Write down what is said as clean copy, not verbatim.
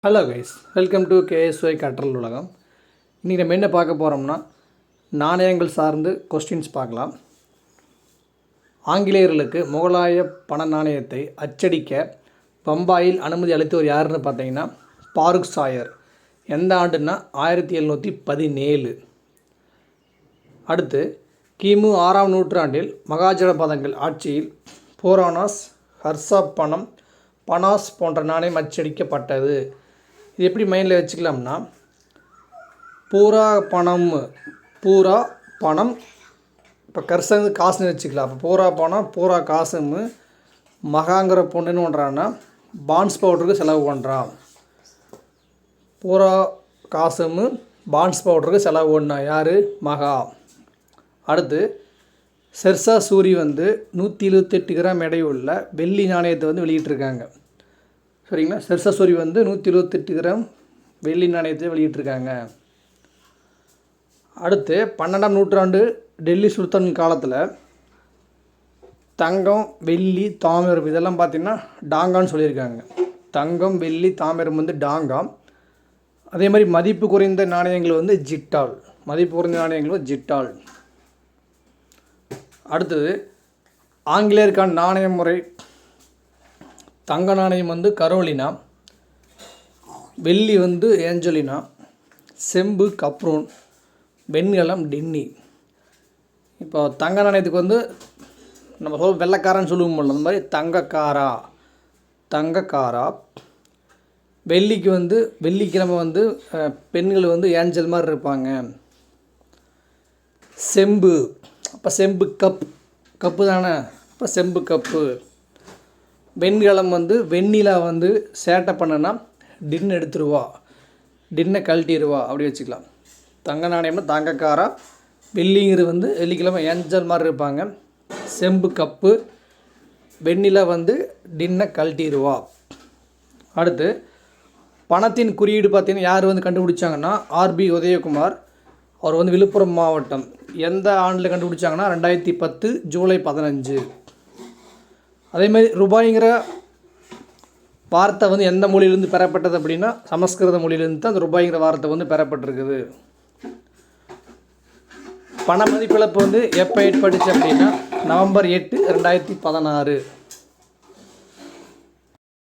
Hello guys, welcome to KSY கற்றல் உலகம். இன்றைக்கி நம்ம என்ன பார்க்க போகிறோம்னா, நாணயங்கள் சார்ந்து கொஸ்டின்ஸ் பார்க்கலாம். ஆங்கிலேயர்களுக்கு முகலாய பண நாணயத்தை அச்சடிக்க பம்பாயில் அனுமதி அளித்தவர் யாருன்னு பார்த்தீங்கன்னா பாருக் சாயர். எந்த ஆண்டுன்னா 1717. அடுத்து கிமு 6ஆம் நூற்றாண்டில் மகாஜனபதங்கள் ஆட்சியில் போரானாஸ், ஹர்சாப் பணம், பனாஸ் போன்ற நாணயம் அச்சடிக்கப்பட்டது. இது எப்படி மைண்டில் வச்சுக்கலாம்னா, பூரா பணம் இப்போ கர்சன் காசுன்னு வச்சுக்கலாம். அப்போ பூரா பணம் பூரா காசுன்னு மகாங்கிற பொண்ணுன்னு பண்ணுறான்னா பான்ஸ் பவுடருக்கு செலவு பண்ணுறான். பூரா காசுன்னு பான்ஸ் பவுடருக்கு செலவு பண்ணா யார்? மகா. அடுத்து ஷெர்ஷா சூரி 128 கிராம் எடையுள்ள வெள்ளி நாணயத்தை வெளியிட்டிருக்காங்க. சரிங்களா, ஷெர்ஷா சூரி 128 கிராம் வெள்ளி நாணயத்தை வெளியிட்டிருக்காங்க. அடுத்து 12ஆம் நூற்றாண்டு டெல்லி சுல்தான் காலத்தில் தங்கம், வெள்ளி, தாமிரம் இதெல்லாம் பார்த்திங்கன்னா டாங்கான்னு சொல்லியிருக்காங்க. தங்கம், வெள்ளி, தாமிரம் டாங்காம். அதே மாதிரி மதிப்பு குறைந்த நாணயங்கள் ஜிட்டால். மதிப்பு குறைந்த நாணயங்கள் ஜிட்டால். அடுத்தது ஆங்கிலேயருக்கான நாணய முறை. தங்க நாணயம் கரோலினா, வெள்ளி ஏஞ்சலினா, செம்பு கப்ரோன், வெண்கலம் டென்னி. இப்போ தங்க நாணயத்துக்கு நம்ம வெள்ளைக்காரன்னு சொல்லுவோம், அந்த மாதிரி தங்கக்காரா. வெள்ளிக்கு வெள்ளிக்கிழமை பெண்கள் ஏஞ்சல் மாதிரி இருப்பாங்க. செம்பு, அப்போ செம்பு கப்பு தானே, இப்போ செம்பு கப்பு. வெண்கலம் வெண்ணிலா சேட்டை பண்ணனா டின் எடுத்துருவா, டின்னை கழட்டிடுவா, அப்படி வச்சுக்கலாம். தங்க நாணயம்னா தங்கக்காரா, வெள்ளிங்கிறது வெள்ளிக்கிழமை ஏஞ்சல் மாதிரி இருப்பாங்க. செம்பு கப்பு, வெண்ணிலா டின்னை கழட்டிடுவா. அடுத்து பணத்தின் குறியீடு பார்த்தீங்கன்னா யார் கண்டுபிடிச்சாங்கன்னா ஆர்பி உதயகுமார். அவர் விழுப்புரம் மாவட்டம். எந்த ஆண்டில் கண்டுபிடிச்சாங்கன்னா 2010 ஜூலை 15. அதேமாதிரி ரூபாய்ங்கிற வார்த்தை எந்த மொழியிலேருந்து பெறப்பட்டது அப்படின்னா சமஸ்கிருத மொழியிலேருந்து தான் அந்த ரூபாய்ங்கிற வார்த்தை பெறப்பட்டிருக்குது. பண மதிப்பிழப்பு எப்போ ஏற்பட்டுச்சு அப்படின்னா நவம்பர் 8, 2016.